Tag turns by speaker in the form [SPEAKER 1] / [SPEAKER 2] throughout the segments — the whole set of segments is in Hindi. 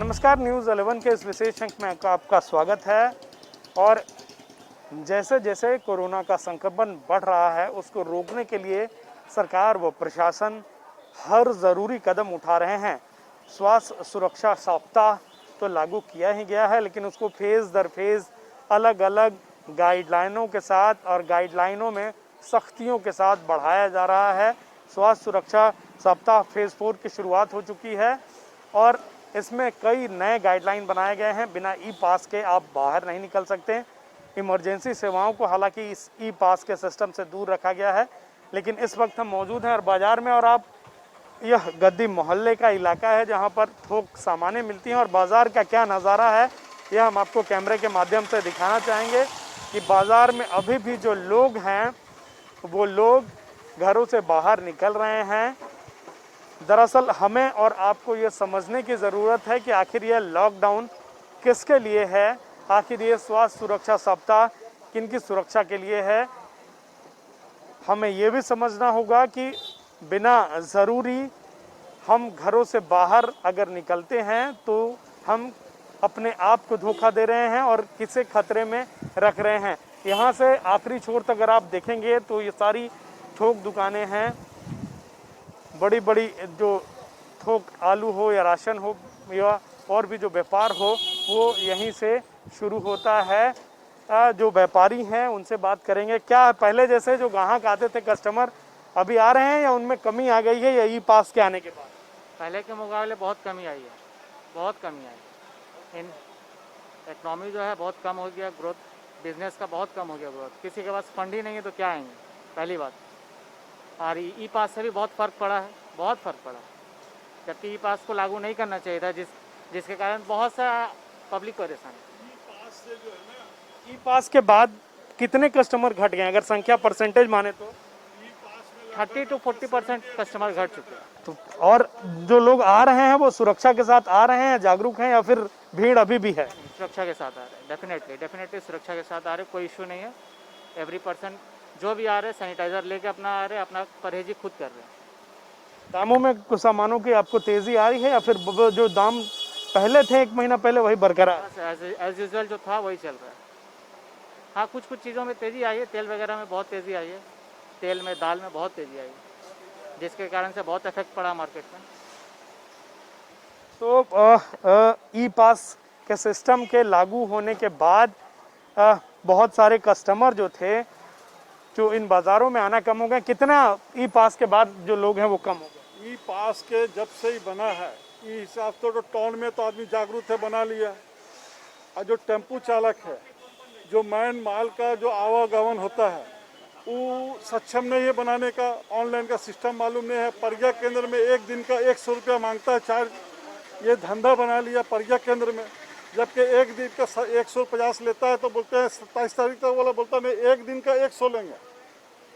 [SPEAKER 1] नमस्कार, न्यूज़ 11 के इस विशेष अंक में आपका स्वागत है। और जैसे जैसे कोरोना का संक्रमण बढ़ रहा है, उसको रोकने के लिए सरकार व प्रशासन हर ज़रूरी कदम उठा रहे हैं। स्वास्थ्य सुरक्षा सप्ताह तो लागू किया ही गया है, लेकिन उसको फेज़ दर फेज़ अलग अलग गाइडलाइनों के साथ और गाइडलाइनों में सख्तियों के साथ बढ़ाया जा रहा है। स्वास्थ्य सुरक्षा सप्ताह फेज़ 4 की शुरुआत हो चुकी है और इसमें कई नए गाइडलाइन बनाए गए हैं। बिना ई पास के आप बाहर नहीं निकल सकते। इमरजेंसी सेवाओं को हालांकि इस ई पास के सिस्टम से दूर रखा गया है, लेकिन इस वक्त हम मौजूद हैं और बाज़ार में, और आप यह गद्दी मोहल्ले का इलाका है जहां पर थोक सामानें मिलती हैं। और बाज़ार का क्या नज़ारा है यह हम आपको कैमरे के माध्यम से दिखाना चाहेंगे कि बाज़ार में अभी भी जो लोग हैं वो लोग घरों से बाहर निकल रहे हैं। दरअसल हमें और आपको ये समझने की ज़रूरत है कि आखिर यह लॉकडाउन किसके लिए है, आखिर ये स्वास्थ्य सुरक्षा सप्ताह किन की सुरक्षा के लिए है। हमें ये भी समझना होगा कि बिना ज़रूरी हम घरों से बाहर अगर निकलते हैं तो हम अपने आप को धोखा दे रहे हैं और किसे खतरे में रख रहे हैं। यहाँ से आखिरी छोर तक अगर आप देखेंगे तो ये सारी थोक दुकानें हैं। बड़ी बड़ी जो थोक आलू हो या राशन हो या और भी जो व्यापार हो वो यहीं से शुरू होता है। जो व्यापारी हैं उनसे बात करेंगे। क्या पहले जैसे जो ग्राहक आते थे कस्टमर अभी आ रहे हैं या उनमें कमी आ गई है या ई पास के आने के बाद?
[SPEAKER 2] पहले के मुकाबले बहुत कमी आई है, बहुत कमी आई। इन इकनॉमी जो है बहुत कम हो गया, ग्रोथ बिजनेस का बहुत कम हो गया ग्रोथ। किसी के पास फंड ही नहीं है तो क्या आएंगे, पहली बात। और ई पास से भी बहुत फ़र्क पड़ा है, बहुत फ़र्क पड़ा है। जबकि ई पास को लागू नहीं करना चाहिए था, जिसके कारण बहुत सा पब्लिक परेशान है।
[SPEAKER 1] ई पास के बाद कितने कस्टमर घट गए अगर संख्या परसेंटेज माने तो?
[SPEAKER 2] 30 to 40% कस्टमर घट चुके हैं।
[SPEAKER 1] तो और जो लोग आ रहे हैं वो सुरक्षा के साथ आ रहे हैं, जागरूक हैं, या फिर भीड़ अभी भी है?
[SPEAKER 2] सुरक्षा के साथ आ रहे हैं, डेफिनेटली सुरक्षा के साथ आ रहे, कोई इशू नहीं है। एवरी पर्सन जो भी आ रहे हैं सैनिटाइज़र लेके अपना आ रहे हैं, अपना परहेजी खुद कर रहे हैं।
[SPEAKER 1] दामों में कुछ सामानों की आपको तेजी आ रही है या फिर जो दाम पहले थे 1 महीना पहले वही बरकरार?
[SPEAKER 2] बस एज यूजल जो था वही चल रहा है। हाँ, कुछ चीज़ों में तेज़ी आई है, तेल वगैरह में बहुत तेज़ी आई है, तेल में, दाल में बहुत तेज़ी आई है, जिसके कारण से बहुत इफेक्ट पड़ा मार्केट में।
[SPEAKER 1] तो ई पास के सिस्टम के लागू होने के बाद बहुत सारे कस्टमर जो थे जो इन बाज़ारों में आना कम हो गए। कितना ई पास के बाद जो लोग हैं वो कम हो गए?
[SPEAKER 3] ई पास के जब से ही बना है ई हिसाब से तो टाउन में तो आदमी जागरूक है, बना लिया। और जो टेम्पू चालक है, जो मैन माल का जो आवागमन होता है वो सक्षम नहीं है बनाने का। ऑनलाइन का सिस्टम मालूम नहीं है। प्रज्ञा केंद्र में एक दिन का 100 रुपया मांगता है चार्ज। ये धंधा बना लिया प्रज्ञा केंद्र में, जबकि एक दिन का 150 लेता है। तो बोलते हैं 27 तारीख तक वाला बोलता है नहीं, एक दिन का 100 लेंगे,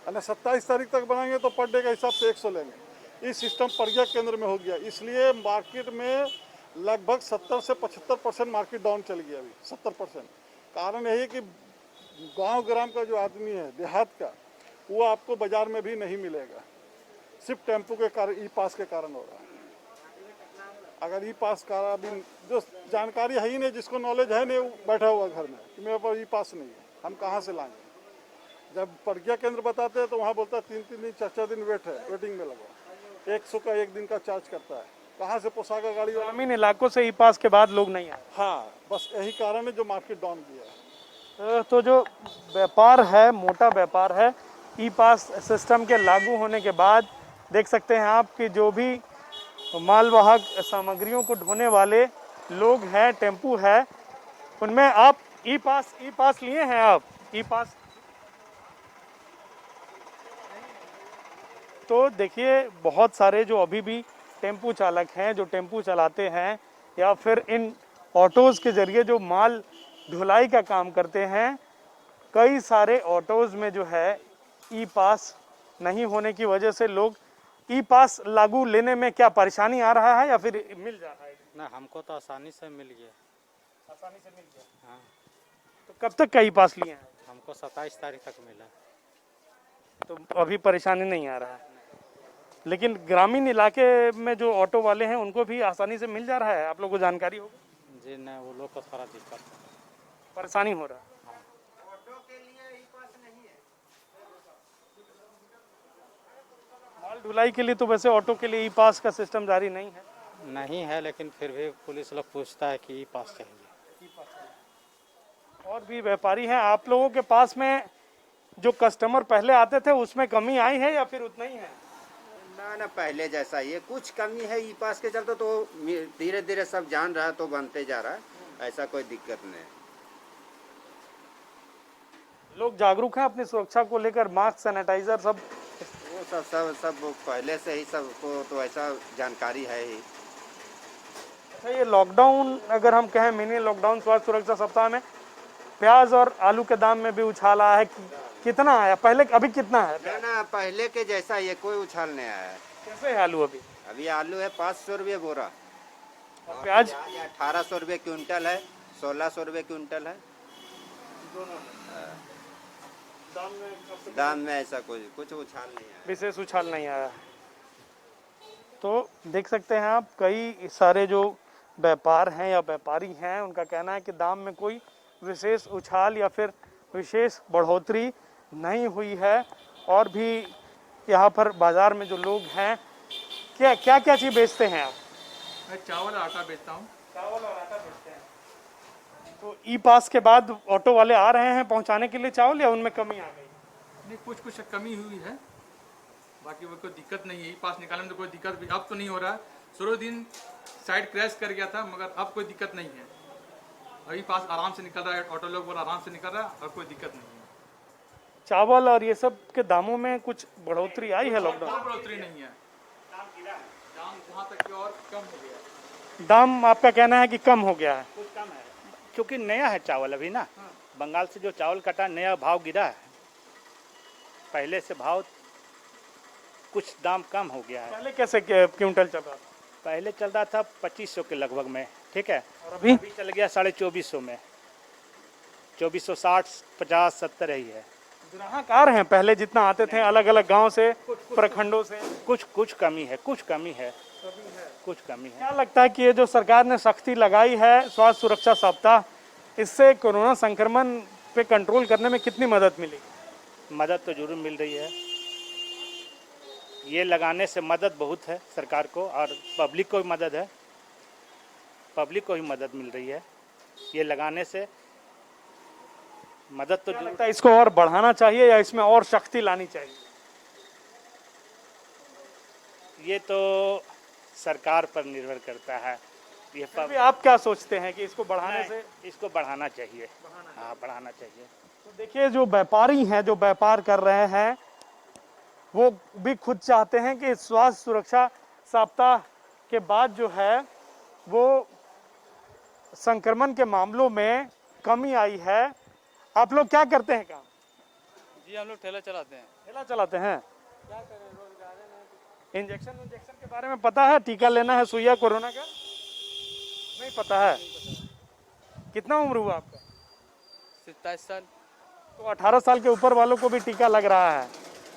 [SPEAKER 3] और 27 तारीख तक बनाएंगे तो पर डे का हिसाब से 100 लेंगे। इस सिस्टम प्रज्ञा केंद्र में हो गया, इसलिए मार्केट में लगभग 70 से 75% मार्केट डाउन चल गया अभी, 70%। कारण यही है कि गांव ग्राम का जो आदमी है देहात का, वो आपको बाजार में भी नहीं मिलेगा, सिर्फ टेम्पो के कारण, ई पास के कारण हो रहा है। अगर ई पास का अभी जो जानकारी है ही नहीं, जिसको नॉलेज है नहीं, वो बैठा हुआ घर में कि मेरे पास ई पास नहीं है, हम कहाँ से लाएंगे। जब प्रज्ञा केंद्र बताते हैं तो वहाँ बोलता है 3-3 दिन 4-4 दिन वेटिंग में लगा, 100 का एक दिन का चार्ज करता है। कहाँ से पोसागा गाड़ी वाला?
[SPEAKER 1] ग्रामीण इलाकों से ई पास के बाद लोग नहीं आए।
[SPEAKER 3] हाँ, बस यही कारण है जो मार्केट डाउन किया है।
[SPEAKER 1] तो जो व्यापार है, मोटा व्यापार है, ई पास सिस्टम के लागू होने के बाद देख सकते हैं आप कि जो भी मालवाहक सामग्रियों को ढोने वाले लोग हैं, टेम्पू है, उनमें आप ई पास लिए हैं? आप ई पास तो देखिए बहुत सारे जो अभी भी टेम्पू चालक हैं, जो टेम्पू चलाते हैं या फिर इन ऑटोज़ के ज़रिए जो माल ढुलाई का काम करते हैं, कई सारे ऑटोज़ में जो है ई पास नहीं होने की वजह से लोग ई पास लागू लेने में क्या परेशानी आ रहा है या फिर मिल जा रहा है?
[SPEAKER 2] ना, हमको तो आसानी से मिल गया।
[SPEAKER 1] आसानी से मिल गया।
[SPEAKER 2] हाँ,
[SPEAKER 1] तो कब तक का ई पास लिए हैं?
[SPEAKER 2] हमको 27 तारीख तक मिला।
[SPEAKER 1] तो अभी परेशानी नहीं आ रहा है। लेकिन ग्रामीण इलाके में जो ऑटो वाले हैं उनको भी आसानी से मिल जा रहा है, आप लोगों को जानकारी होगी?
[SPEAKER 2] जी नहीं, वो लोग को सारा दिक्कत है।
[SPEAKER 1] परेशानी हो रहा है। माल ढुलाई के लिए तो वैसे ऑटो के लिए ई पास का सिस्टम जारी नहीं है।
[SPEAKER 2] नहीं है, लेकिन फिर भी पुलिस लोग पूछता है कि पास चाहिए।
[SPEAKER 1] और भी व्यापारी हैं आप लोगों के पास में, जो कस्टमर पहले आते थे उसमें कमी आई है या फिर उतना ही है?
[SPEAKER 4] ना पहले जैसा ही है, कुछ कमी है ई पास के चलते, तो धीरे धीरे सब जान रहा है तो बनते जा रहा है, ऐसा कोई दिक्कत नहीं है।
[SPEAKER 1] लोग जागरूक हैं अपनी सुरक्षा को लेकर, मास्क सैनिटाइजर सब?
[SPEAKER 4] वो सब पहले से ही सबको तो ऐसा जानकारी है ही।
[SPEAKER 1] अच्छा, ये लॉकडाउन अगर हम कहें, मिनी लॉकडाउन स्वास्थ्य सुरक्षा सप्ताह में प्याज और आलू के दाम में भी उछाल आया है, कितना आया पहले, अभी कितना है?
[SPEAKER 4] ना पहले के जैसा ये कोई उछाल नहीं आया है।
[SPEAKER 1] कैसे है आलू अभी?
[SPEAKER 4] अभी आलू है 500 रुपये बोरा,
[SPEAKER 1] और प्याज?
[SPEAKER 4] 1800 रुपये क्विंटल है, 1600 रुपये क्विंटल है। दाम में ऐसा कुछ उछाल नहीं आया,
[SPEAKER 1] विशेष उछाल नहीं आया। तो देख सकते हैं आप, कई सारे जो व्यापार हैं या व्यापारी हैं उनका कहना है कि दाम में कोई विशेष उछाल या फिर विशेष बढ़ोतरी नहीं हुई है। और भी यहाँ पर बाजार में जो लोग हैं, क्या क्या क्या चीज़ बेचते हैं आप?
[SPEAKER 5] मैं चावल और आटा बेचता हूँ।
[SPEAKER 1] चावल और आटा बेचते हैं। तो ई पास के बाद ऑटो वाले आ रहे हैं पहुँचाने के लिए चावल, या उनमें कमी आ गई?
[SPEAKER 5] नहीं, कुछ कमी हुई है, बाकी वो कोई दिक्कत नहीं है। ई पास निकालने में तो कोई दिक्कत भी अब तो नहीं हो रहा है। शुरू दिन साइड क्रैश कर गया था, मगर अब कोई दिक्कत नहीं है। अभी पास आराम से निकल रहा है, ऑटो लोग बोला आराम से निकल रहा है और कोई दिक्कत नहीं है।
[SPEAKER 1] चावल और ये सब के दामों में कुछ बढ़ोतरी आई है लॉकडाउन?
[SPEAKER 5] कोई बढ़ोतरी नहीं है, दाम वहाँ तक कि और कम हो गया।
[SPEAKER 1] दाम आपका कहना है कि कम हो गया है?
[SPEAKER 6] कुछ कम है, क्योंकि नया है चावल अभी ना। बंगाल से जो चावल कटा, नया भाव गिरा है, पहले से भाव कुछ दाम कम हो गया है।
[SPEAKER 1] पहले कैसे क्विंटल चल रहा था?
[SPEAKER 6] पहले चल रहा था 2500 के लगभग में, ठीक है,
[SPEAKER 1] और अभी?
[SPEAKER 6] अभी चल गया 2450 में, 2460, 50, 70 ही है।
[SPEAKER 1] ग्राहक आ रहे हैं, पहले जितना आते थे अलग अलग गांव से, प्रखंडों से?
[SPEAKER 6] कुछ कमी है, कुछ कमी है।
[SPEAKER 1] क्या लगता है कि ये जो सरकार ने सख्ती लगाई है स्वास्थ्य सुरक्षा सप्ताह, इससे कोरोना संक्रमण पे कंट्रोल करने में कितनी मदद मिलेगी?
[SPEAKER 6] मदद तो जरूर मिल रही है, ये लगाने से मदद बहुत है सरकार को, और पब्लिक को भी मदद है, पब्लिक को भी मदद मिल रही है। ये लगाने से मदद तो
[SPEAKER 1] क्या लगता है इसको और बढ़ाना चाहिए या इसमें और शक्ति लानी चाहिए?
[SPEAKER 6] ये तो सरकार पर निर्भर करता है। ये
[SPEAKER 1] फिर भी आप क्या सोचते हैं कि इसको बढ़ाने से?
[SPEAKER 6] इसको बढ़ाना चाहिए, हाँ बढ़ाना चाहिए।
[SPEAKER 1] तो देखिए, जो व्यापारी हैं, जो व्यापार कर रहे हैं, वो भी खुद चाहते हैं कि स्वास्थ्य सुरक्षा सप्ताह के बाद जो है वो संक्रमण के मामलों में कमी आई है। आप लोग क्या करते हैं काम?
[SPEAKER 5] जी, हम लोग ठेला चलाते हैं।
[SPEAKER 1] ठेला चलाते हैं। इंजेक्शन के बारे में पता है? टीका लेना है सुइया कोरोना का? नहीं पता है। कितना उम्र हुआ आपका?
[SPEAKER 5] 27 साल।
[SPEAKER 1] तो 18 साल के ऊपर वालों को भी टीका लग रहा है,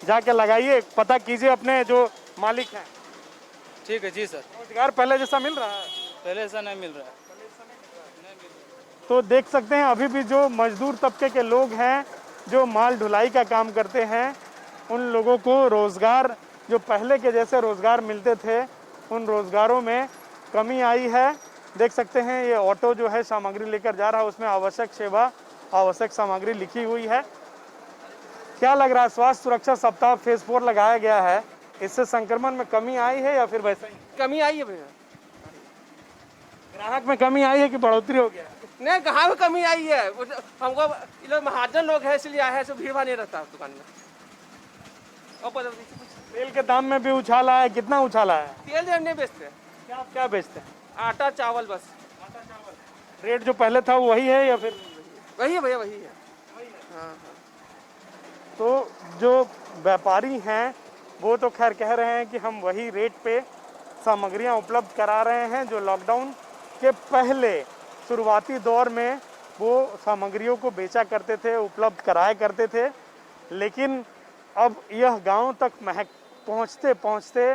[SPEAKER 1] जाके लगाइए, पता कीजिए अपने जो मालिक हैं।
[SPEAKER 5] ठीक है जी सर।
[SPEAKER 1] रोजगार पहले जैसा मिल रहा है?
[SPEAKER 5] पहले ऐसा नहीं मिल रहा है।
[SPEAKER 1] तो देख सकते हैं अभी भी जो मजदूर तबके के लोग हैं, जो माल ढुलाई का काम करते हैं, उन लोगों को रोजगार, जो पहले के जैसे रोजगार मिलते थे, उन रोजगारों में कमी आई है। देख सकते हैं ये ऑटो जो है सामग्री लेकर जा रहा है, उसमें आवश्यक सेवा, आवश्यक सामग्री लिखी हुई है। क्या लग रहा है, स्वास्थ्य सुरक्षा सप्ताह फेज 4 लगाया गया है, इससे संक्रमण में कमी आई है या फिर वैसा ही?
[SPEAKER 7] कमी आई है भैया।
[SPEAKER 1] ग्राहक में कमी आई है कि बढ़ोतरी हो गया?
[SPEAKER 7] नहीं, कहाँ में कमी आई है, हमको ये लोग महाजन लोग हैं इसलिए आए हैं, सब भीड़ भाड़ नहीं रहता दुकान में। और
[SPEAKER 1] तेल के दाम में भी उछाल आया है, कितना उछाल आया है?
[SPEAKER 7] तेल हम नहीं बेचते,
[SPEAKER 1] क्या बेचते हैं?
[SPEAKER 7] आटा चावल बस।
[SPEAKER 1] रेट जो पहले था वही है या फिर?
[SPEAKER 7] वही है भैया, वही है। हाँ।
[SPEAKER 1] तो जो व्यापारी हैं वो तो खैर कह रहे हैं कि हम वही रेट पे सामग्रियां उपलब्ध करा रहे हैं जो लॉकडाउन के पहले शुरुआती दौर में वो सामग्रियों को बेचा करते थे, उपलब्ध कराया करते थे। लेकिन अब यह गांव तक महक पहुंचते पहुंचते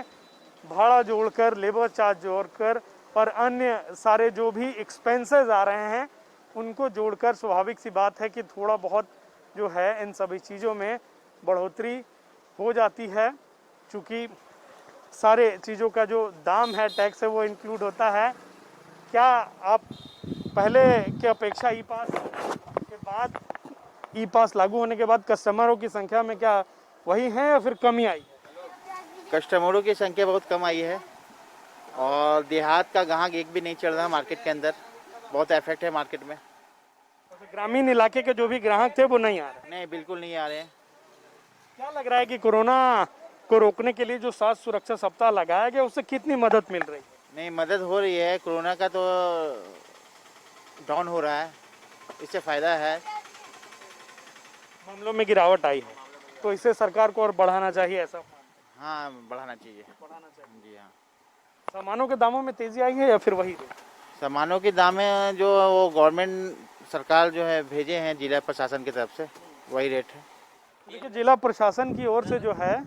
[SPEAKER 1] भाड़ा जोड़कर, लेबर चार्ज जोड़कर और अन्य सारे जो भी एक्सपेंसेस आ रहे हैं उनको जोड़कर स्वाभाविक सी बात है कि थोड़ा बहुत जो है इन सभी चीज़ों में बढ़ोतरी हो जाती है। चूँकि सारे चीज़ों का जो दाम है, टैक्स है, वो इंक्लूड होता है। क्या आप पहले की अपेक्षा ई पास लागू होने के बाद कस्टमरों की संख्या में क्या वही है या फिर कमी आई?
[SPEAKER 8] कस्टमरों की संख्या बहुत कम आई है और देहात का ग्राहक एक भी नहीं चल रहा मार्केट के अंदर, बहुत इफेक्ट है मार्केट में।
[SPEAKER 1] तो ग्रामीण इलाके के जो भी ग्राहक थे वो नहीं आ रहे?
[SPEAKER 8] नहीं, बिल्कुल नहीं आ रहे हैं।
[SPEAKER 1] क्या लग रहा है कि कोरोना को रोकने के लिए जो स्वास्थ्य सुरक्षा सप्ताह लगाया गया उससे कितनी मदद मिल रही है?
[SPEAKER 8] नहीं, मदद हो रही है, कोरोना का तो डाउन हो रहा है, इससे फ़ायदा है।
[SPEAKER 1] मामलों में गिरावट आई है तो इसे सरकार को और बढ़ाना चाहिए, ऐसा?
[SPEAKER 8] हाँ, बढ़ाना चाहिए। जी हाँ।
[SPEAKER 1] सामानों के दामों में तेजी आई है या फिर वही रेट?
[SPEAKER 8] सामानों के दाम में जो वो गवर्नमेंट सरकार जो है भेजे हैं जिला प्रशासन की तरफ से, वही रेट है।
[SPEAKER 1] देखिए, जिला प्रशासन की ओर से जो है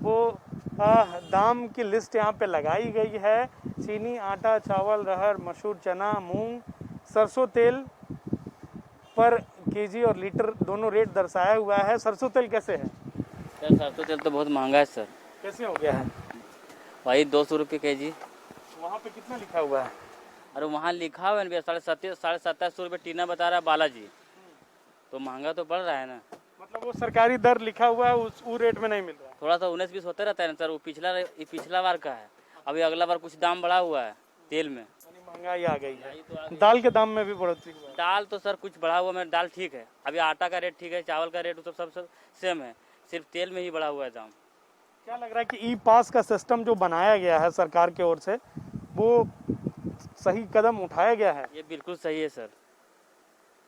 [SPEAKER 1] वो दाम की लिस्ट यहाँ पे लगाई गई है। चीनी, आटा, चावल, अरहर, मसूर, चना, मूंग, सरसों तेल पर केजी और लीटर दोनों रेट दर्शाया हुआ है। सरसों तेल कैसे है?
[SPEAKER 9] सर सरसों तेल तो बहुत महंगा है सर।
[SPEAKER 1] कैसे हो गया है?
[SPEAKER 9] वही 200 रुपये के जी।
[SPEAKER 1] वहाँ पे कितना लिखा हुआ है?
[SPEAKER 9] अरे वहाँ लिखा हुआ है भैया 2750 रुपये टीना बता रहा है बालाजी, तो महंगा तो पड़ रहा है ना।
[SPEAKER 1] मतलब वो सरकारी दर लिखा हुआ है उस रेट में नहीं मिल रहा है?
[SPEAKER 9] थोड़ा सा 19-20 होता रहता है ना सर, वो पिछला बार का है। अभी अगला बार कुछ दाम बढ़ा हुआ है तेल में,
[SPEAKER 1] महंगाई आ गई है। दाल के दाम में भी बढ़ोतरी हुआ है?
[SPEAKER 9] दाल तो सर कुछ बढ़ा हुआ है, दाल ठीक है। अभी आटा का रेट ठीक है, चावल का रेट तो सब सेम है, सिर्फ तेल में ही बढ़ा हुआ है दाम।
[SPEAKER 1] क्या लग रहा है कि ई पास का सिस्टम जो बनाया गया है सरकार की ओर से वो सही कदम उठाया गया है?
[SPEAKER 9] ये बिल्कुल सही है सर,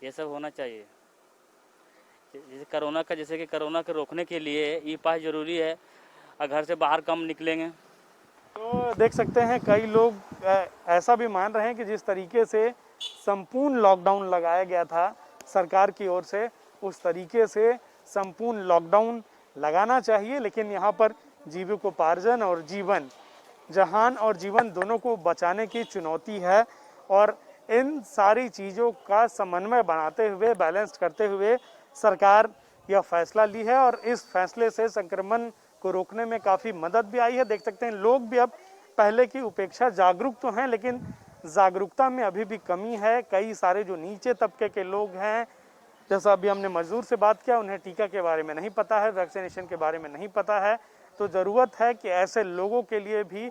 [SPEAKER 9] ये सब होना चाहिए। जैसे कि कोरोना को रोकने के लिए ई पास जरूरी है और घर से बाहर कम निकलेंगे।
[SPEAKER 1] तो देख सकते हैं कई लोग ऐसा भी मान रहे हैं कि जिस तरीके से संपूर्ण लॉकडाउन लगाया गया था सरकार की ओर से, उस तरीके से संपूर्ण लॉकडाउन लगाना चाहिए। लेकिन यहाँ पर जीविकोपार्जन और जीवन, जहान और जीवन दोनों को बचाने की चुनौती है और इन सारी चीज़ों का समन्वय बनाते हुए, बैलेंस करते हुए सरकार यह फैसला ली है और इस फैसले से संक्रमण को रोकने में काफ़ी मदद भी आई है। देख सकते हैं लोग भी अब पहले की उपेक्षा जागरूक तो हैं, लेकिन जागरूकता में अभी भी कमी है। कई सारे जो नीचे तबके के लोग हैं, जैसा अभी हमने मजदूर से बात किया, उन्हें टीका के बारे में नहीं पता है, वैक्सीनेशन के बारे में नहीं पता है। तो ज़रूरत है कि ऐसे लोगों के लिए भी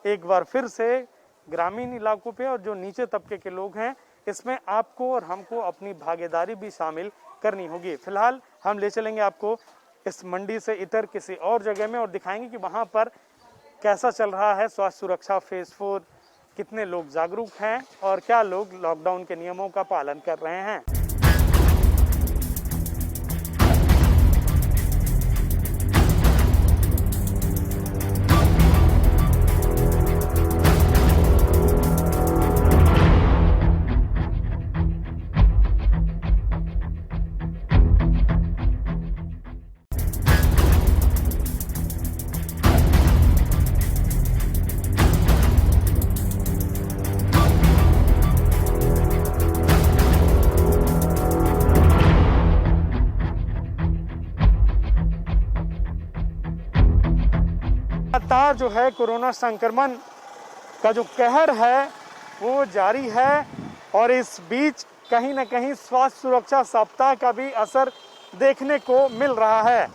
[SPEAKER 1] एक बार फिर से ग्रामीण इलाकों पे और जो नीचे तबके के लोग हैं, इसमें आपको और हमको अपनी भागीदारी भी शामिल करनी होगी। फिलहाल हम ले चलेंगे आपको इस मंडी से इतर किसी और जगह में और दिखाएंगे कि वहाँ पर कैसा चल रहा है स्वास्थ्य सुरक्षा फेज 4, कितने लोग जागरूक हैं और क्या लोग लॉकडाउन के नियमों का पालन कर रहे हैं। लगातार जो है कोरोना संक्रमण का जो कहर है वो जारी है और इस बीच कहीं ना कहीं स्वास्थ्य सुरक्षा सप्ताह का भी असर देखने को मिल रहा है।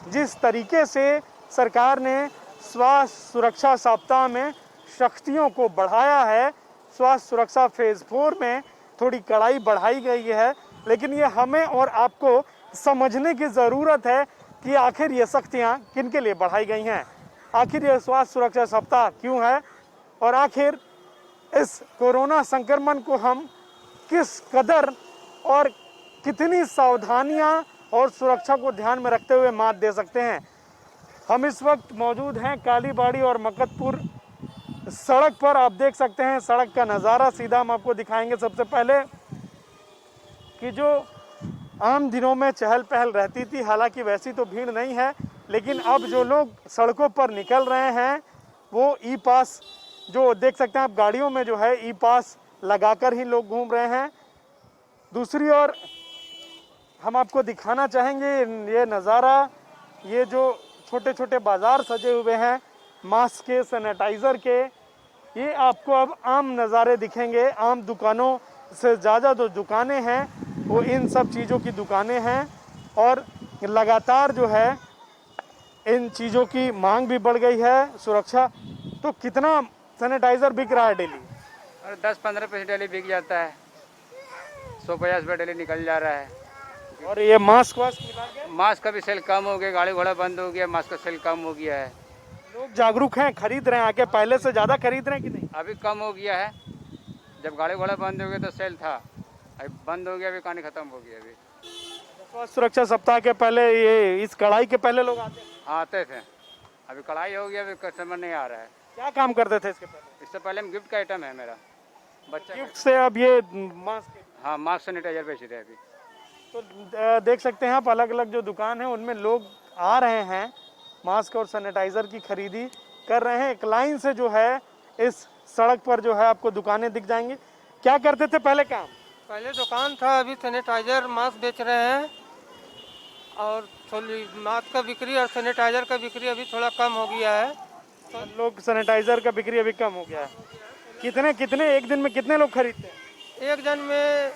[SPEAKER 1] जिस तरीके से सरकार ने स्वास्थ्य सुरक्षा सप्ताह में शक्तियों को बढ़ाया है, स्वास्थ्य सुरक्षा फेज 4 में थोड़ी कड़ाई बढ़ाई गई है, लेकिन ये हमें और आपको समझने की ज़रूरत है कि आखिर ये शक्तियाँ किन के लिए बढ़ाई गई हैं, आखिर ये स्वास्थ्य सुरक्षा सप्ताह क्यों है और आखिर इस कोरोना संक्रमण को हम किस कदर और कितनी सावधानियां और सुरक्षा को ध्यान में रखते हुए मात दे सकते हैं। हम इस वक्त मौजूद हैं कालीबाड़ी और मकतपुर सड़क पर। आप देख सकते हैं सड़क का नज़ारा सीधा हम आपको दिखाएंगे। सबसे पहले कि जो आम दिनों में चहल पहल रहती थी, हालांकि वैसी तो भीड़ नहीं है, लेकिन अब जो लोग सड़कों पर निकल रहे हैं वो ई पास, जो देख सकते हैं आप गाड़ियों में जो है ई पास लगाकर ही लोग घूम रहे हैं। दूसरी ओर हम आपको दिखाना चाहेंगे ये नज़ारा, ये जो छोटे छोटे बाज़ार सजे हुए हैं मास्क के, सैनिटाइज़र के, ये आपको अब आम नज़ारे दिखेंगे। आम दुकानों से ज़्यादा जो दुकानें हैं वो इन सब चीज़ों की दुकानें हैं और लगातार जो है इन चीज़ों की मांग भी बढ़ गई है। सुरक्षा, तो कितना सैनिटाइज़र बिक रहा है डेली?
[SPEAKER 10] और 10-15 पैसे डेली बिक जाता है, 150 रुपये डेली निकल जा रहा है।
[SPEAKER 1] और ये मास्क
[SPEAKER 10] मास्क का भी सेल कम हो गया, गाड़ी घोड़ा बंद हो गया, मास्क का सेल कम हो गया है।
[SPEAKER 1] लोग जागरूक हैं, खरीद रहे हैं आके, पहले से ज़्यादा खरीद रहे हैं कि नहीं?
[SPEAKER 10] अभी कम हो गया है, जब गाड़ी घोड़ा बंद हो गया तो सेल था, अभी बंद हो गया, अभी कहानी खत्म हो गया। अभी
[SPEAKER 1] स्वास्थ्य सुरक्षा सप्ताह के पहले, ये इस कड़ाई के पहले लोग
[SPEAKER 10] आते थे, अभी कढ़ाई हो गया, अभी कस्टमर नहीं आ रहा है।
[SPEAKER 1] क्या काम करते थे इसके पहले?
[SPEAKER 10] इससे पहले हम गिफ्ट का आइटम है मेरा, बच्चा
[SPEAKER 1] गिफ्ट से अब ये मास्क।
[SPEAKER 10] हाँ, मास्क सैनिटाइजर बेच रहे हैं अभी।
[SPEAKER 1] तो देख सकते हैं आप अलग अलग जो दुकान है उनमें लोग आ रहे हैं, मास्क और सैनिटाइज़र की खरीदी कर रहे हैं। एक लाइन से जो है इस सड़क पर जो है आपको दुकानें दिख जाएंगी। क्या करते थे पहले काम?
[SPEAKER 7] पहले दुकान था, अभी सैनिटाइजर मास्क बेच रहे हैं और थोड़ी मास्क का बिक्री और सैनिटाइजर का बिक्री अभी थोड़ा कम हो गया है।
[SPEAKER 1] तो लोग सैनिटाइज़र का बिक्री अभी कम हो गया है। कितने एक दिन में कितने लोग खरीदते हैं?
[SPEAKER 7] एक दिन में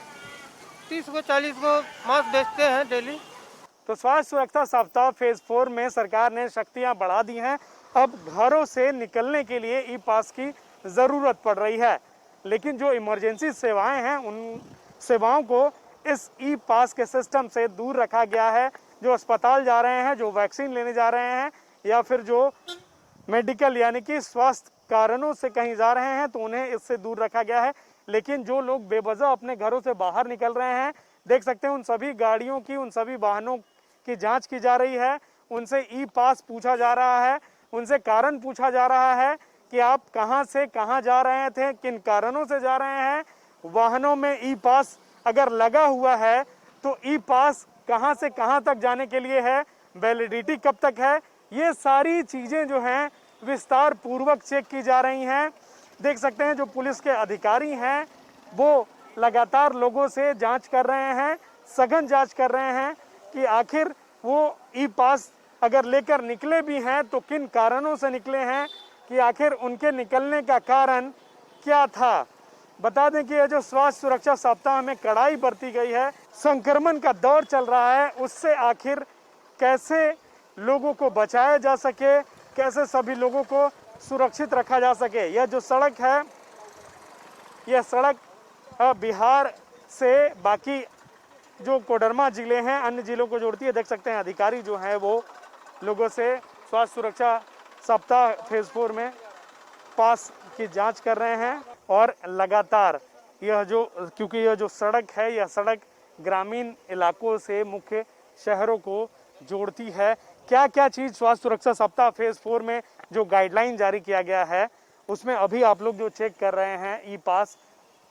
[SPEAKER 7] 30 को 40 को मास्क बेचते हैं डेली।
[SPEAKER 1] तो स्वास्थ्य सुरक्षा सप्ताह फेज 4 में सरकार ने शक्तियां बढ़ा दी हैं। अब घरों से निकलने के लिए ई पास की ज़रूरत पड़ रही है, लेकिन जो इमरजेंसी सेवाएं हैं उन सेवाओं को इस ई पास के सिस्टम से दूर रखा गया है। जो अस्पताल जा रहे हैं, जो वैक्सीन लेने जा रहे हैं या फिर जो मेडिकल यानी कि स्वास्थ्य कारणों से कहीं जा रहे हैं तो उन्हें इससे दूर रखा गया है। लेकिन जो लोग बेवजह अपने घरों से बाहर निकल रहे हैं, देख सकते हैं उन सभी गाड़ियों की, उन सभी वाहनों की जांच की जा रही है, उनसे ई पास पूछा जा रहा है, उनसे कारण पूछा जा रहा है कि आप कहां से कहां जा रहे थे, किन कारणों से जा रहे हैं। वाहनों में ई पास अगर लगा हुआ है तो ई पास कहां से कहां तक जाने के लिए है, वैलिडिटी कब तक है, ये सारी चीज़ें जो हैं विस्तार पूर्वक चेक की जा रही हैं। देख सकते हैं जो पुलिस के अधिकारी हैं वो लगातार लोगों से जांच कर रहे हैं, सघन जांच कर रहे हैं कि आखिर वो ई पास अगर लेकर निकले भी हैं तो किन कारणों से निकले हैं, कि आखिर उनके निकलने का कारण क्या था। बता दें कि ये जो स्वास्थ्य सुरक्षा सप्ताह में कड़ाई बरती गई है, संक्रमण का दौर चल रहा है, उससे आखिर कैसे लोगों को बचाया जा सके, कैसे सभी लोगों को सुरक्षित रखा जा सके। यह जो सड़क है, यह सड़क बिहार से बाकी जो कोडरमा ज़िले हैं अन्य ज़िलों को जोड़ती है। देख सकते हैं अधिकारी जो हैं वो लोगों से स्वास्थ्य सुरक्षा सप्ताह फेज 4 में पास की जांच कर रहे हैं और लगातार यह जो, क्योंकि यह जो सड़क है यह सड़क ग्रामीण इलाकों से मुख्य शहरों को जोड़ती है। क्या क्या चीज़ स्वास्थ्य सुरक्षा सप्ताह फेज 4 में जो गाइडलाइन जारी किया गया है उसमें अभी आप लोग जो चेक कर रहे हैं ई पास,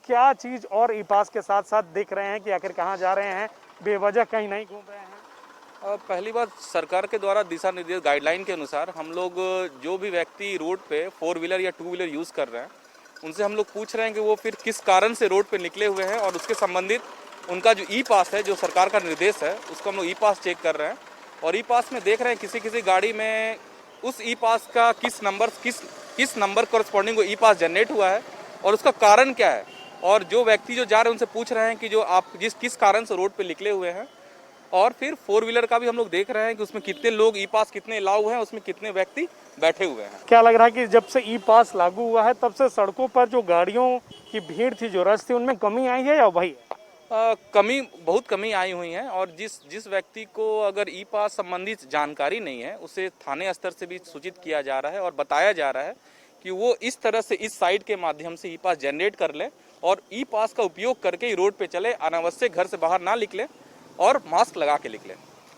[SPEAKER 1] क्या चीज़ और ई पास के साथ साथ देख रहे हैं कि आखिर कहाँ जा रहे हैं, बेवजह कहीं नहीं घूम रहे हैं।
[SPEAKER 11] पहली बात, सरकार के द्वारा दिशा निर्देश गाइडलाइन के अनुसार हम लोग जो भी व्यक्ति रोड पे 4 व्हीलर या 2 व्हीलर यूज़ कर रहे हैं उनसे हम लोग पूछ रहे हैं कि वो फिर किस कारण से रोड पे निकले हुए हैं और उसके संबंधित उनका जो ई पास है, जो सरकार का निर्देश है, उसको हम लोग ई पास चेक कर रहे हैं। और ई पास में देख रहे हैं किसी किसी गाड़ी में उस ई पास का किस नंबर कॉरस्पॉन्डिंग ई पास जनरेट हुआ है और उसका कारण क्या है। और जो व्यक्ति जो जा रहे हैं उनसे पूछ रहे हैं कि जो आप किस कारण से रोड पे निकले हुए हैं। और फिर 4 व्हीलर का भी हम लोग देख रहे हैं कि उसमें कितने लोग ई पास कितने अलाउ हैं, उसमें कितने व्यक्ति बैठे हुए हैं।
[SPEAKER 1] क्या लग रहा है कि जब से ई पास लागू हुआ है तब से सड़कों पर जो गाड़ियों की भीड़ थी, जो रश थी, उनमें कमी आई है या वही?
[SPEAKER 11] बहुत कमी आई हुई है। और जिस व्यक्ति को अगर ई पास संबंधित जानकारी नहीं है उसे थाने स्तर से भी सूचित किया जा रहा है और बताया जा रहा है कि वो इस तरह से इस साइट के माध्यम से ई पास जनरेट कर ले और ई पास का उपयोग करके ही रोड पे चले, अनावश्यक घर से बाहर ना निकले और मास्क लगा के निकले।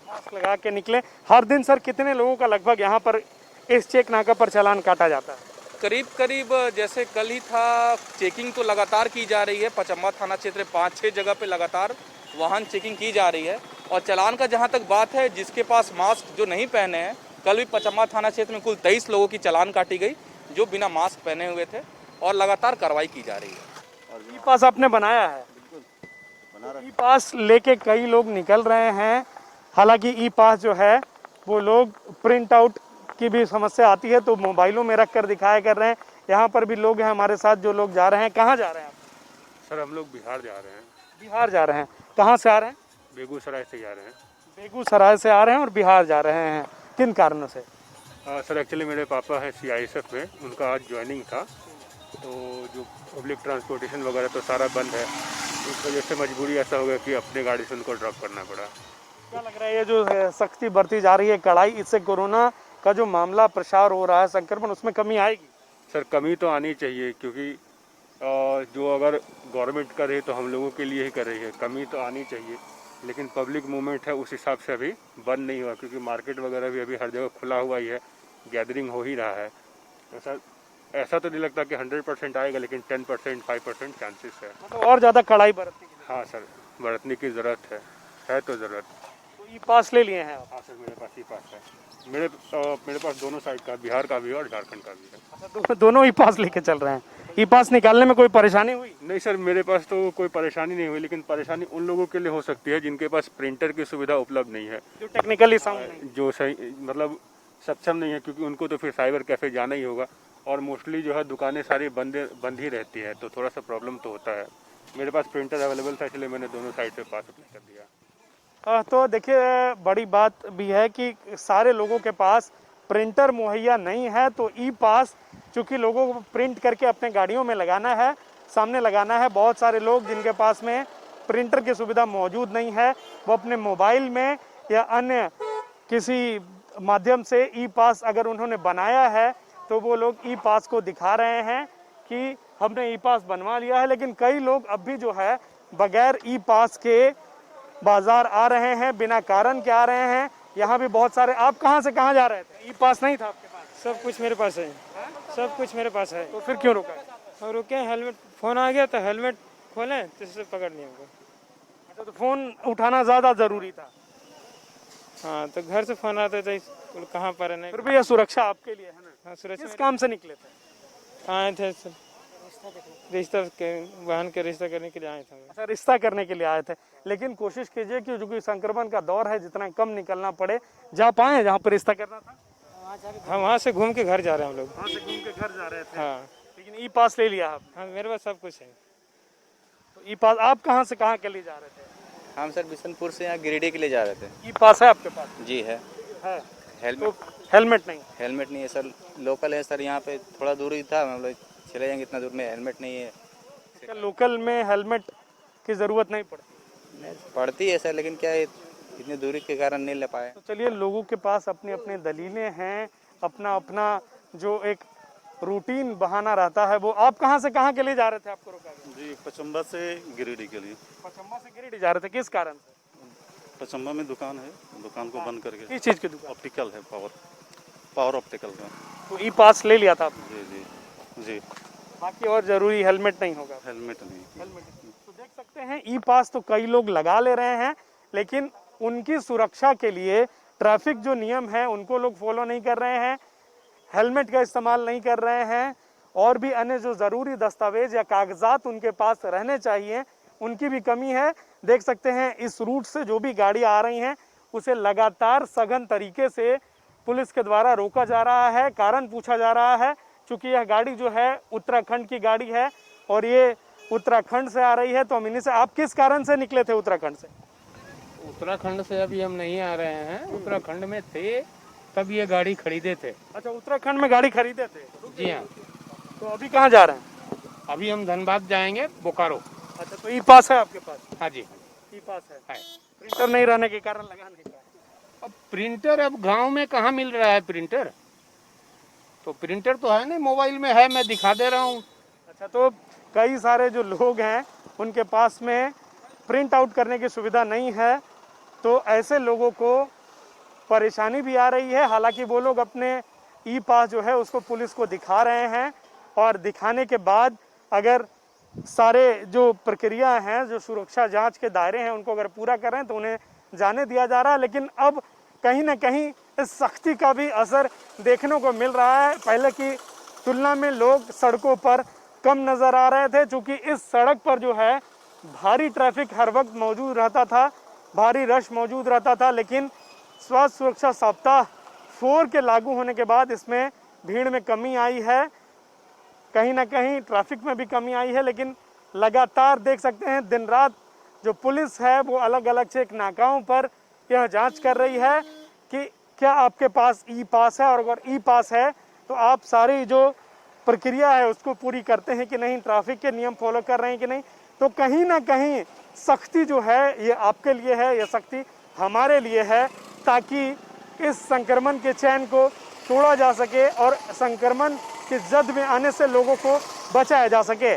[SPEAKER 1] मास्क लगा के निकले। हर दिन सर कितने लोगों का लगभग यहाँ पर इस चेक नाका पर चालान काटा जाता है?
[SPEAKER 11] करीब जैसे कल ही था, चेकिंग तो लगातार की जा रही है। पचम्बा थाना क्षेत्र 5-6 जगह पे लगातार वाहन चेकिंग की जा रही है। और चालान का जहां तक बात है, जिसके पास मास्क जो नहीं पहने हैं, कल भी पचम्मा थाना क्षेत्र में कुल 23 लोगों की चालान काटी गई जो बिना मास्क पहने हुए थे और लगातार कार्रवाई की जा रही है।
[SPEAKER 1] ई पास आपने बनाया है? ई पास लेके कई लोग निकल रहे हैं। हालांकि ई पास जो है वो लोग प्रिंट आउट की भी समस्या आती है तो मोबाइलों में रख कर दिखाया कर रहे हैं। यहाँ पर भी लोग हैं हमारे साथ जो लोग जा रहे हैं। कहाँ जा रहे हैं आप?
[SPEAKER 12] सर हम लोग बिहार जा रहे हैं।
[SPEAKER 1] बिहार जा रहे हैं? कहाँ से आ रहे हैं?
[SPEAKER 12] बेगूसराय से जा रहे हैं।
[SPEAKER 1] बेगूसराय से आ रहे हैं और बिहार जा रहे हैं, किन कारणों से?
[SPEAKER 12] सर एक्चुअली मेरे पापा है CISF में, उनका आज ज्वाइनिंग था तो जो पब्लिक ट्रांसपोर्टेशन वगैरह तो सारा बंद है, इस वजह से मजबूरी ऐसा हो गया कि अपने गाड़ी से उनको ड्रॉप करना पड़ा।
[SPEAKER 1] क्या लग रहा है ये जो सख्ती बरती जा रही है, कड़ाई, इससे कोरोना का जो मामला प्रसार हो रहा है, संक्रमण, उसमें कमी आएगी?
[SPEAKER 12] सर कमी तो आनी चाहिए क्योंकि जो अगर गवर्नमेंट करे तो हम लोगों के लिए ही कर रही है, कमी तो आनी चाहिए। लेकिन पब्लिक मूवमेंट है उस हिसाब से अभी बंद नहीं हुआ क्योंकि मार्केट वगैरह भी अभी हर जगह खुला हुआ ही है, गैदरिंग हो ही रहा है। ऐसा तो नहीं लगता कि 100% आएगा, लेकिन 10% 5% चांसेस है।
[SPEAKER 1] तो और ज़्यादा कड़ाई बरतने की?
[SPEAKER 12] हाँ सर, बरतने की ज़रूरत है तो ज़रूरत।
[SPEAKER 1] तो ई पास ले लिए हैं आप?
[SPEAKER 12] हाँ सर, मेरे पास ई पास है। मेरे पास दोनों साइड का, बिहार का भी और झारखंड का भी है।
[SPEAKER 1] अच्छा, दोनों ई पास लेके चल रहे हैं। ई पास निकालने में कोई परेशानी हुई?
[SPEAKER 12] नहीं सर, मेरे पास तो कोई परेशानी नहीं हुई, लेकिन परेशानी उन लोगों के लिए हो सकती है जिनके पास प्रिंटर की सुविधा उपलब्ध नहीं है,
[SPEAKER 1] जो टेक्निकली साउंड नहीं,
[SPEAKER 12] जो सही मतलब सक्षम नहीं है, क्योंकि उनको तो फिर साइबर कैफ़े जाना ही होगा और मोस्टली जो है दुकानें सारी बंद ही रहती है, तो थोड़ा सा प्रॉब्लम तो होता है। मेरे पास प्रिंटर अवेलेबल था इसलिए मैंने दोनों साइड से पास अप्लाई कर दिया।
[SPEAKER 1] तो देखिए बड़ी बात भी है कि सारे लोगों के पास प्रिंटर मुहैया नहीं है, तो ई पास चूँकि लोगों को प्रिंट करके अपने गाड़ियों में लगाना है, सामने लगाना है। बहुत सारे लोग जिनके पास में प्रिंटर की सुविधा मौजूद नहीं है, वो अपने मोबाइल में या अन्य किसी माध्यम से ई पास अगर उन्होंने बनाया है तो वो लोग ई पास को दिखा रहे हैं कि हमने ई पास बनवा लिया है। लेकिन कई लोग अब भी जो है बगैर ई पास के बाजार आ रहे हैं, बिना कारण के आ रहे हैं। यहाँ भी बहुत सारे। आप कहाँ से कहाँ जा रहे थे? ई पास नहीं था आपके पास?
[SPEAKER 7] सब कुछ मेरे पास है, सब कुछ मेरे पास है।
[SPEAKER 1] तो फिर क्यों रुका?
[SPEAKER 7] और रुके, हेलमेट, फ़ोन आ गया तो हेलमेट खोलें तो इससे पकड़ लिया हमको।
[SPEAKER 1] अच्छा, तो फ़ोन उठाना ज़्यादा ज़रूरी था?
[SPEAKER 7] हाँ, तो घर से फ़ोन आता था, कहाँ पर है नहीं।
[SPEAKER 1] फिर भी यह सुरक्षा आपके लिए है ना?
[SPEAKER 7] हाँ, सुरक्षा।
[SPEAKER 1] किस काम से निकले थे?
[SPEAKER 7] आए थे रिश्ता के, बहन के रिश्ता करने के लिए आए थे।
[SPEAKER 1] अच्छा, रिश्ता करने के लिए आए थे। लेकिन कोशिश कीजिए कि जो कि संक्रमण का दौर है, जितना कम निकलना पड़े, जा पाए जहाँ पर रिश्ता करना था।
[SPEAKER 7] हम वहाँ से घूम के घर जा रहे हैं हम लोग।
[SPEAKER 1] वहाँ से घूम के घर जा रहे थे?
[SPEAKER 7] हाँ।
[SPEAKER 1] लेकिन ई पास ले लिया आप?
[SPEAKER 7] हाँ, मेरे पास सब कुछ है।
[SPEAKER 1] तो ई पास आप कहाँ से कहाँ के लिए जा रहे थे?
[SPEAKER 13] हम सर बिशनपुर से यहाँ गिरिडीह के लिए जा रहे थे।
[SPEAKER 1] ई पास है आपके पास?
[SPEAKER 13] जी है।
[SPEAKER 1] तो हेलमेट नहीं?
[SPEAKER 13] हेलमेट नहीं है सर, लोकल है सर, यहाँ पे थोड़ा दूर ही था, हम लोग चले जाएंगे, इतना दूर में हेलमेट नहीं है।
[SPEAKER 1] क्या लोकल में हेलमेट की ज़रूरत नहीं पड़ती?
[SPEAKER 13] नहीं पड़ती है सर, लेकिन क्या है इतनी दूरी के कारण नहीं ले पाए।
[SPEAKER 1] तो चलिए, लोगों के पास अपनी अपनी दलीलें हैं, अपना अपना जो एक रूटीन बहाना रहता है वो। आप कहाँ से कहाँ के लिए जा रहे थे? आपको रोका गया?
[SPEAKER 14] जी, पचम्बा से गिरिडीह के लिए।
[SPEAKER 1] पचम्बा से गिरिडीह जा रहे थे, किस कारण से?
[SPEAKER 14] पचम्बा में दुकान है, दुकान को बंद करके।
[SPEAKER 1] किस चीज़ की दुकान?
[SPEAKER 14] ऑप्टिकल है, पावर ऑप्टिकल का।
[SPEAKER 1] तो ई पास ले लिया था आपने?
[SPEAKER 14] जी जी जी।
[SPEAKER 1] बाकी और ज़रूरी हेलमेट नहीं होगा?
[SPEAKER 14] हेलमेट नहीं।
[SPEAKER 1] तो देख सकते हैं ई पास तो कई लोग लगा ले रहे हैं, लेकिन उनकी सुरक्षा के लिए ट्रैफिक जो नियम है उनको लोग फॉलो नहीं कर रहे हैं, हेलमेट का इस्तेमाल नहीं कर रहे हैं, और भी अन्य जो ज़रूरी दस्तावेज या कागजात उनके पास रहने चाहिए उनकी भी कमी है। देख सकते हैं इस रूट से जो भी गाड़ी आ रही हैं उसे लगातार सघन तरीके से पुलिस के द्वारा रोका जा रहा है, कारण पूछा जा रहा है। चूँकि यह गाड़ी जो है उत्तराखंड की गाड़ी है और ये उत्तराखंड से आ रही है। तो अमिनी से, आप किस कारण से निकले थे उत्तराखंड से?
[SPEAKER 15] उत्तराखंड से अभी हम नहीं आ रहे हैं, उत्तराखंड में थे तब ये गाड़ी खरीदे थे।
[SPEAKER 1] अच्छा, उत्तराखंड में गाड़ी खरीदे थे?
[SPEAKER 15] जी हाँ।
[SPEAKER 1] तो अभी कहाँ जा रहे हैं?
[SPEAKER 15] अभी हम धनबाद जाएंगे, बोकारो।
[SPEAKER 1] अच्छा, तो ई पास है आपके पास?
[SPEAKER 15] हाँ जी,
[SPEAKER 1] ई पास है। प्रिंटर नहीं रहने के कारण लगा नहीं पाए।
[SPEAKER 15] अब प्रिंटर अब गांव में कहाँ मिल रहा है प्रिंटर? तो प्रिंटर तो है नहीं, मोबाइल में है, मैं दिखा दे रहा हूँ।
[SPEAKER 1] अच्छा, तो कई सारे जो लोग हैं उनके पास में प्रिंट आउट करने की सुविधा नहीं है, तो ऐसे लोगों को परेशानी भी आ रही है। हालांकि वो लोग अपने ई पास जो है उसको पुलिस को दिखा रहे हैं, और दिखाने के बाद अगर सारे जो प्रक्रिया हैं, जो सुरक्षा जांच के दायरे हैं, उनको अगर पूरा कर रहे हैं तो उन्हें जाने दिया जा रहा है। लेकिन अब कहीं ना कहीं इस सख्ती का भी असर देखने को मिल रहा है। पहले की तुलना में लोग सड़कों पर कम नज़र आ रहे थे, क्योंकि इस सड़क पर जो है भारी ट्रैफिक हर वक्त मौजूद रहता था, भारी रश मौजूद रहता था। लेकिन स्वास्थ्य सुरक्षा सप्ताह 4 के लागू होने के बाद इसमें भीड़ में कमी आई है, कहीं ना कहीं ट्रैफिक में भी कमी आई है। लेकिन लगातार देख सकते हैं दिन रात जो पुलिस है वो अलग अलग चेक नाकाओं पर यह जांच कर रही है कि क्या आपके पास ई पास है, और अगर ई पास है तो आप सारी जो प्रक्रिया है उसको पूरी करते हैं कि नहीं, ट्रैफिक के नियम फॉलो कर रहे हैं कि नहीं। तो कहीं ना कहीं सख्ती जो है ये आपके लिए है, ये सख्ती हमारे लिए है, ताकि इस संक्रमण के चैन को तोड़ा जा सके और संक्रमण की जद में आने से लोगों को बचाया जा सके।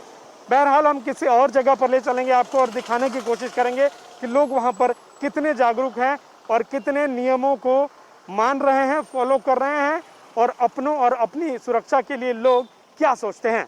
[SPEAKER 1] बहरहाल हम किसी और जगह पर ले चलेंगे आपको और दिखाने की कोशिश करेंगे कि लोग वहाँ पर कितने जागरूक हैं और कितने नियमों को मान रहे हैं, फॉलो कर रहे हैं, और अपनों और अपनी सुरक्षा के लिए लोग क्या सोचते हैं।